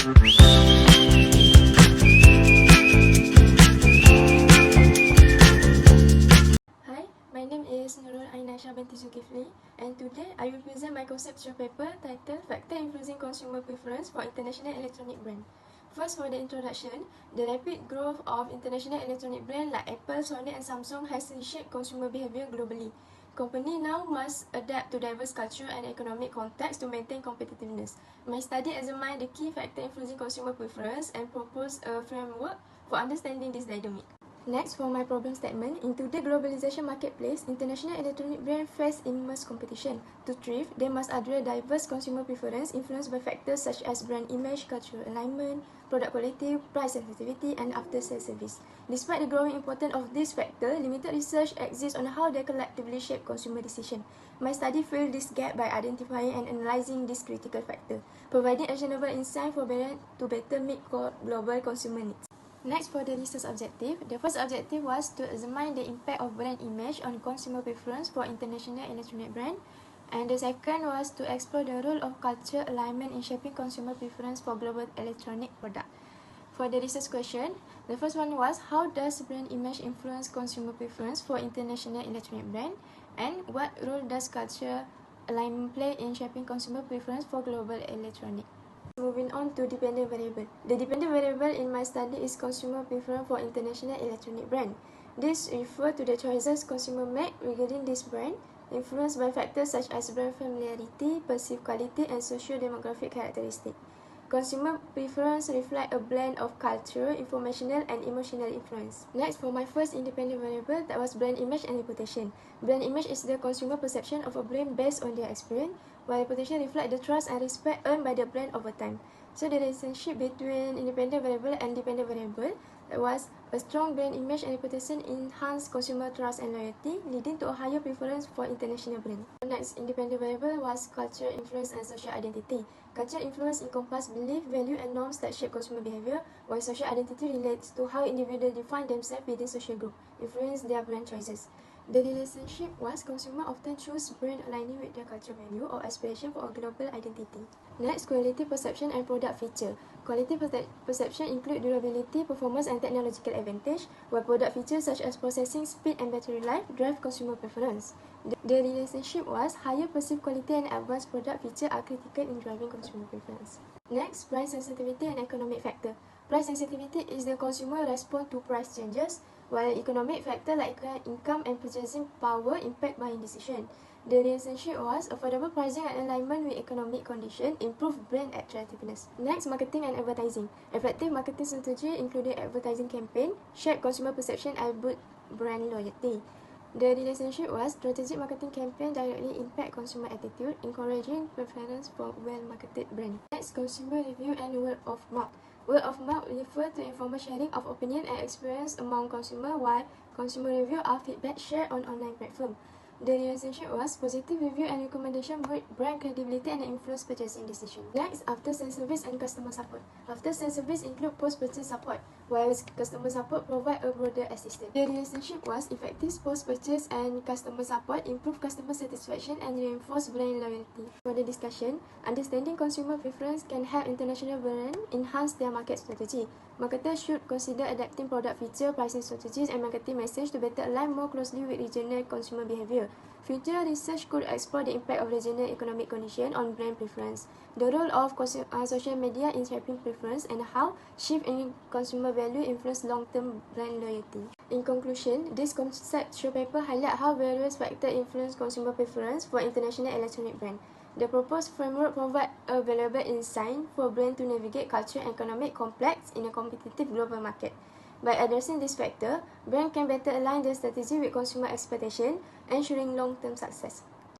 Hi, my name is Nurul and today I will present my conceptual paper titled Factor Influencing Consumer Preference for International Electronic Brand. First, for the introduction, the rapid growth of international electronic brands like Apple, Sony and Samsung has reshaped consumer behavior globally. Companies now must adapt to diverse cultural and economic contexts to maintain competitiveness. My study examined the key factors influencing consumer preference and proposed a framework for understanding this dynamic. Next, for my problem statement, in today's globalization marketplace, international electronic brands face immense competition. To thrive, they must address diverse consumer preference influenced by factors such as brand image, cultural alignment, product quality, price sensitivity, and after-sales service. Despite the growing importance of these factors, limited research exists on how they collectively shape consumer decisions. My study filled this gap by identifying and analyzing these critical factors, providing actionable insight for brands to better meet global consumer needs. Next, for the research objective, the first objective was to examine the impact of brand image on consumer preference for international electronic brand, and the second was to explore the role of cultural alignment in shaping consumer preference for global electronic product. For the research question, the first one was how does brand image influence consumer preference for international electronic brand, and what role does cultural alignment play in shaping consumer preference for global electronic? Moving on to dependent variable. The dependent variable in my study is consumer preference for international electronic brand. This refers to the choices consumer make regarding this brand, influenced by factors such as brand familiarity, perceived quality, and socio-demographic characteristics. Consumer preference reflect a blend of cultural, informational, and emotional influence. Next, for my first independent variable, that was brand image and reputation. Brand image is the consumer perception of a brand based on their experience, while reputation reflects the trust and respect earned by the brand over time. So the relationship between independent variable and dependent variable, that was a strong brand image and reputation enhance consumer trust and loyalty, leading to a higher preference for international brand. The next independent variable was cultural influence and social identity. Cultural influence encompasses belief, value, and norms that shape consumer behavior, while social identity relates to how individuals define themselves within social group, influence their brand choices. The relationship was consumers often choose brand aligning with their cultural value or aspiration for a global identity. Next, quality perception and product feature. Quality perception include durability, performance, and technological advantage, while product features such as processing speed and battery life drive consumer preference. The relationship was higher perceived quality and advanced product features are critical in driving consumer preference. Next, price sensitivity and economic factor. Price sensitivity is the consumer response to price changes, while economic factors like income and purchasing power impact buying decision. The relationship was affordable pricing and alignment with economic conditions improve brand attractiveness. Next, marketing and advertising. Effective marketing strategy, including advertising campaign, shape consumer perception and build brand loyalty. The relationship was strategic marketing campaign directly impact consumer attitude, encouraging preference for well-marketed brand. Next, consumer review and word of mouth. Word of mouth refers to informal sharing of opinion and experience among consumers, while consumer review are feedback shared on online platform. The relationship was positive review and recommendation build brand credibility and influence purchasing decision. Next, after-sales service and customer support. After-sales service include post-purchase support, while customer support provide a broader assistance. The relationship was effective post-purchase and customer support improve customer satisfaction and reinforce brand loyalty. For the discussion, understanding consumer preference can help international brands enhance their market strategy. Marketers should consider adapting product feature, pricing strategies, and marketing message to better align more closely with regional consumer behavior. Future research could explore the impact of regional economic conditions on brand preference, the role of social media in shaping preference, and how shift in consumer value influence long-term brand loyalty. In conclusion, this conceptual paper highlights how various factors influence consumer preference for international electronic brands. The proposed framework provides a valuable insight for brands to navigate cultural and economic complex in a competitive global market. By addressing this factor, brands can better align their strategy with consumer expectations, ensuring long-term success.